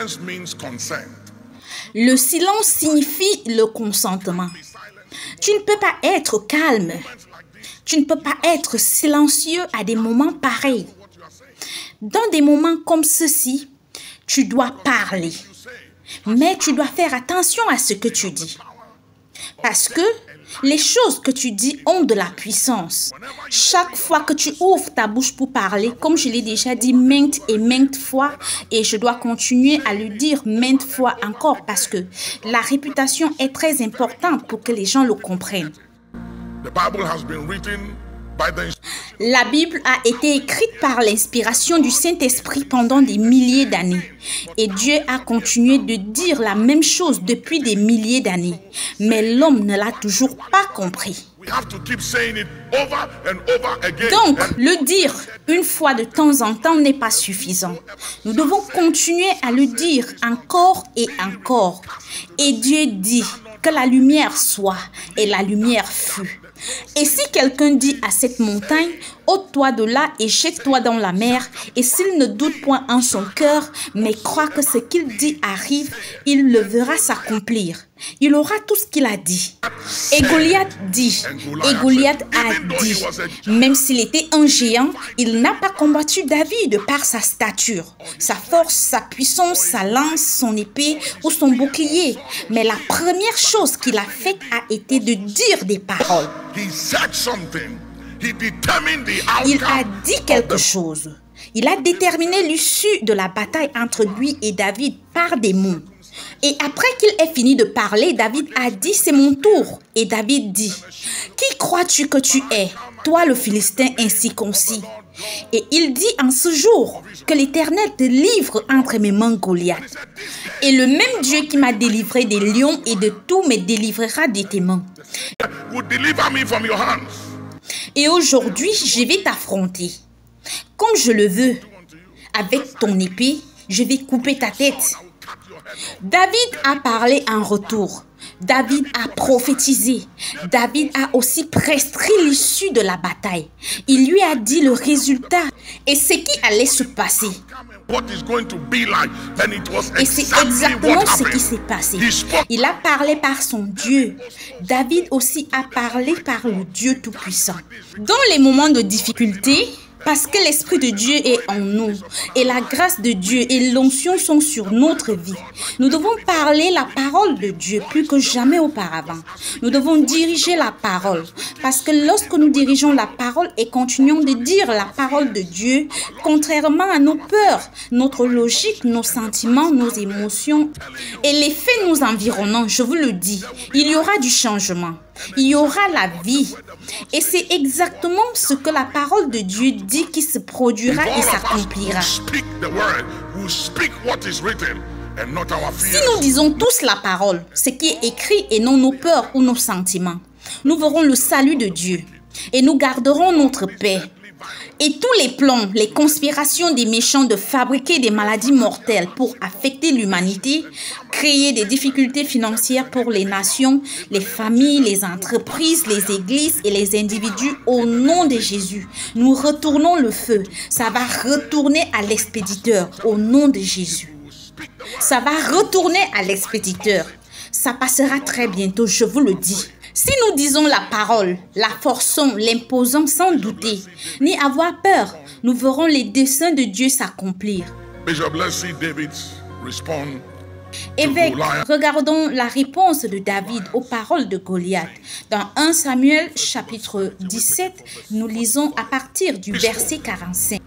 Silence means consent. Le silence signifie le consentement. Tu ne peux pas être calme. Tu ne peux pas être silencieux à des moments pareils. Dans des moments comme ceux-ci, tu dois parler. Mais tu dois faire attention à ce que tu dis. Parce que les choses que tu dis ont de la puissance. Chaque fois que tu ouvres ta bouche pour parler, comme je l'ai déjà dit maintes et maintes fois, et je dois continuer à le dire maintes fois encore parce que la réputation est très importante pour que les gens le comprennent. La Bible a été écrite par l'inspiration du Saint-Esprit pendant des milliers d'années. Et Dieu a continué de dire la même chose depuis des milliers d'années. Mais l'homme ne l'a toujours pas compris. Donc, le dire une fois de temps en temps n'est pas suffisant. Nous devons continuer à le dire encore et encore. Et Dieu dit que la lumière soit et la lumière fut. Et si quelqu'un dit à cette montagne, ôte-toi de là et jette-toi dans la mer, et s'il ne doute point en son cœur, mais croit que ce qu'il dit arrive, il le verra s'accomplir. Il aura tout ce qu'il a dit. Et Goliath dit, même s'il était un géant, il n'a pas combattu David par sa stature, sa force, sa puissance, sa lance, son épée ou son bouclier. Mais la première chose qu'il a faite a été de dire des paroles. Il a dit quelque chose. Il a déterminé l'issue de la bataille entre lui et David par des mots. Et après qu'il ait fini de parler, David a dit, c'est mon tour. Et David dit, qui crois-tu que tu es, toi le Philistin incirconcis? Et il dit en ce jour que l'Éternel te livre entre mes mains, Goliath. Et le même Dieu qui m'a délivré des lions et de tout me délivrera de tes mains. Et aujourd'hui, je vais t'affronter. Comme je le veux, avec ton épée, je vais couper ta tête. David a parlé en retour. David a prophétisé. David a aussi prescrit l'issue de la bataille. Il lui a dit le résultat et ce qui allait se passer. Et c'est exactement ce qui s'est passé. Il a parlé par son Dieu. David aussi a parlé par le Dieu Tout-Puissant. Dans les moments de difficulté, parce que l'Esprit de Dieu est en nous et la grâce de Dieu et l'onction sont sur notre vie. Nous devons parler la parole de Dieu plus que jamais auparavant. Nous devons diriger la parole parce que lorsque nous dirigeons la parole et continuons de dire la parole de Dieu, contrairement à nos peurs, notre logique, nos sentiments, nos émotions et les faits nous environnant, je vous le dis, il y aura du changement. Il y aura la vie. Et c'est exactement ce que la parole de Dieu dit qui se produira et s'accomplira. Si nous disons tous la parole, ce qui est écrit et non nos peurs ou nos sentiments, nous verrons le salut de Dieu et nous garderons notre paix. Et tous les plans, les conspirations des méchants de fabriquer des maladies mortelles pour affecter l'humanité, créer des difficultés financières pour les nations, les familles, les entreprises, les églises et les individus, au nom de Jésus, nous retournons le feu. Ça va retourner à l'expéditeur au nom de Jésus. Ça va retourner à l'expéditeur. Ça passera très bientôt, je vous le dis. Si nous disons la parole, la forçons, l'imposons sans douter, ni avoir peur, nous verrons les desseins de Dieu s'accomplir. Évêque, regardons la réponse de David aux paroles de Goliath. Dans 1 Samuel chapitre 17, nous lisons à partir du verset 45.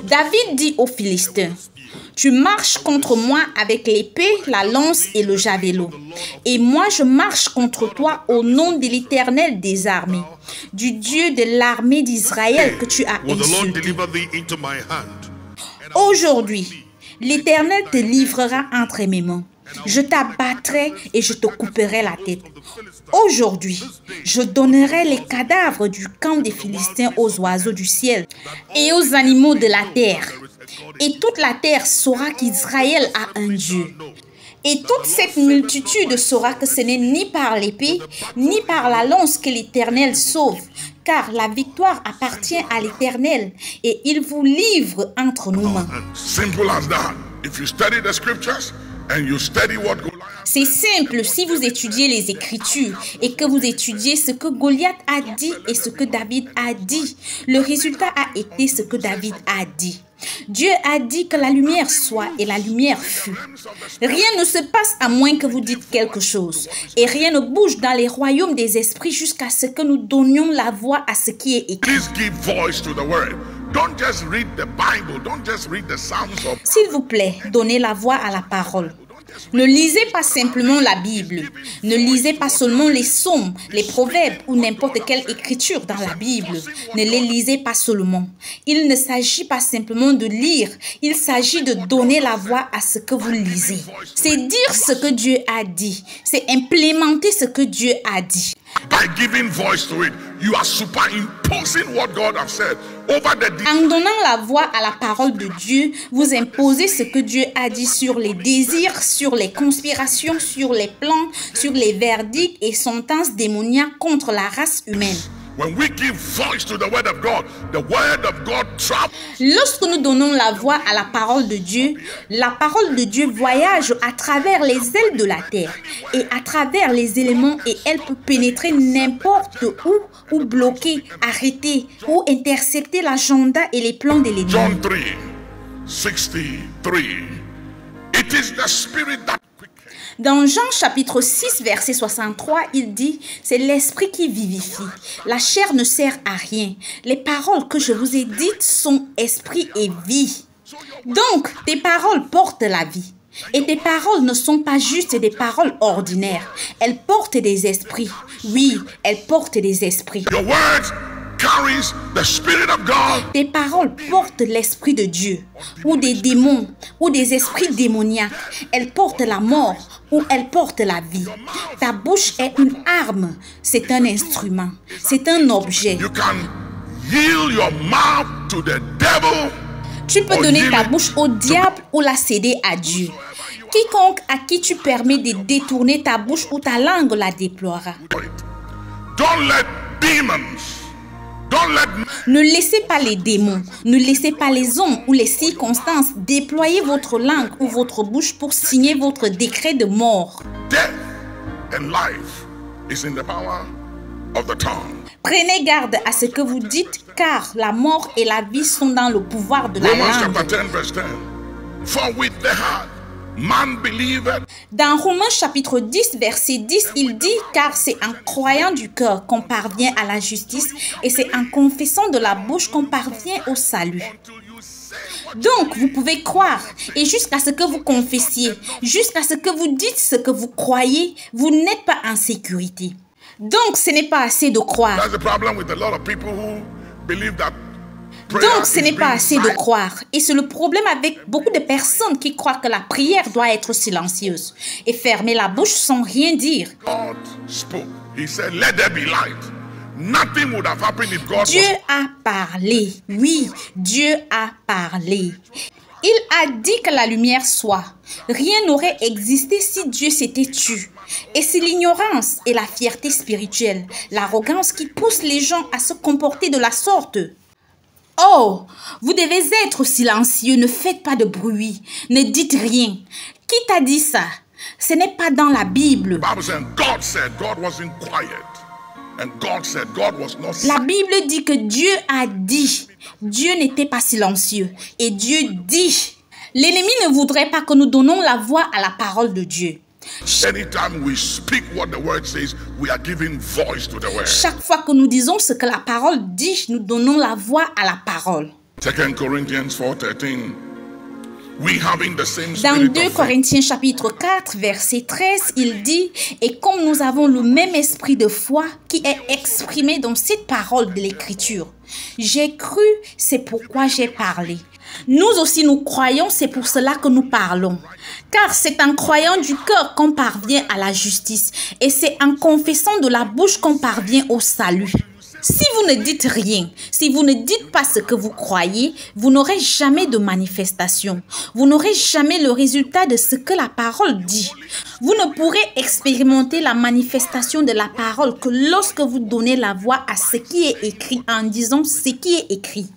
David dit aux Philistins, tu marches contre moi avec l'épée, la lance et le javelot. Et moi je marche contre toi au nom de l'Éternel des armées, du Dieu de l'armée d'Israël que tu as insulté. Aujourd'hui, l'Éternel te livrera entre mes mains. Je t'abattrai et je te couperai la tête. Aujourd'hui, je donnerai les cadavres du camp des Philistins aux oiseaux du ciel et aux animaux de la terre. Et toute la terre saura qu'Israël a un Dieu. Et toute cette multitude saura que ce n'est ni par l'épée, ni par la lance que l'Éternel sauve, car la victoire appartient à l'Éternel et il vous livre entre nos mains. Simple as that. If you study the scriptures and you study what Goliath... C'est simple, si vous étudiez les Écritures et que vous étudiez ce que Goliath a dit et ce que David a dit, le résultat a été ce que David a dit. Dieu a dit que la lumière soit et la lumière fut. Rien ne se passe à moins que vous dites quelque chose. Et rien ne bouge dans les royaumes des esprits jusqu'à ce que nous donnions la voix à ce qui est écrit. S'il vous plaît, donnez la voix à la parole. Ne lisez pas simplement la Bible. Ne lisez pas seulement les psaumes, les proverbes ou n'importe quelle écriture dans la Bible. Ne les lisez pas seulement. Il ne s'agit pas simplement de lire. Il s'agit de donner la voix à ce que vous lisez. C'est dire ce que Dieu a dit. C'est implémenter ce que Dieu a dit. By giving voice to it, you are superimposing what God has said over the... En donnant la voix à la parole de Dieu, vous imposez ce que Dieu a dit sur les désirs, sur les conspirations, sur les plans, sur les verdicts et sentences démoniaques contre la race humaine. When we give voice to the word of God travels. Lorsque nous donnons la voix à la parole de Dieu voyage à travers les ailes de la terre et à travers les éléments et elle peut pénétrer n'importe où ou bloquer, arrêter ou intercepter l'agenda et les plans de l'ennemi. John 3:63. It is the spirit that... Dans Jean chapitre 6, verset 63, il dit, c'est l'esprit qui vivifie. La chair ne sert à rien. Les paroles que je vous ai dites sont esprit et vie. Donc, tes paroles portent la vie. Et tes paroles ne sont pas juste des paroles ordinaires. Elles portent des esprits. Oui, elles portent des esprits. Your words carries the spirit of God. Tes paroles portent l'esprit de Dieu, ou des démons, ou des esprits démoniaques. Elles portent la mort, ou elles portent la vie. Ta bouche est une arme, c'est un instrument, c'est un objet. You can yield your mouth to the devil. Tu peux donner ta bouche au diable ou la céder à Dieu. Quiconque à qui tu permets de détourner ta bouche ou ta langue la déploiera. Don't let demons. Ne laissez pas les démons, ne laissez pas les hommes ou les circonstances déployer votre langue ou votre bouche pour signer votre décret de mort. Death and life is in the power of the tongue. Prenez garde à ce que vous dites, car la mort et la vie sont dans le pouvoir de la langue. Romans 10, verse 10. For with the heart man believeth. Dans Romains chapitre 10, verset 10, il dit, car c'est en croyant du cœur qu'on parvient à la justice et c'est en confessant de la bouche qu'on parvient au salut. Donc, vous pouvez croire et jusqu'à ce que vous confessiez, jusqu'à ce que vous dites ce que vous croyez, vous n'êtes pas en sécurité. Donc, ce n'est pas assez de croire. Donc, ce n'est pas assez de croire. Et c'est le problème avec beaucoup de personnes qui croient que la prière doit être silencieuse et fermer la bouche sans rien dire. Dieu a parlé. Oui, Dieu a parlé. Il a dit que la lumière soit. Rien n'aurait existé si Dieu s'était tu. Et c'est l'ignorance et la fierté spirituelle, l'arrogance qui pousse les gens à se comporter de la sorte. Oh, vous devez être silencieux, ne faites pas de bruit, ne dites rien. Qui t'a dit ça? Ce n'est pas dans la Bible. La Bible dit que Dieu a dit. Dieu n'était pas silencieux. Et Dieu dit. L'ennemi ne voudrait pas que nous donnions la voix à la parole de Dieu. Chaque fois que nous disons ce que la parole dit, nous donnons la voix à la parole. 2 Corinthians 4:13. Dans 2 Corinthiens chapitre 4, verset 13, il dit, et comme nous avons le même esprit de foi qui est exprimé dans cette parole de l'Écriture, j'ai cru, c'est pourquoi j'ai parlé. Nous aussi nous croyons, c'est pour cela que nous parlons. Car c'est en croyant du cœur qu'on parvient à la justice et c'est en confessant de la bouche qu'on parvient au salut. Si vous ne dites rien, si vous ne dites pas ce que vous croyez, vous n'aurez jamais de manifestation. Vous n'aurez jamais le résultat de ce que la parole dit. Vous ne pourrez expérimenter la manifestation de la parole que lorsque vous donnez la voix à ce qui est écrit en disant ce qui est écrit.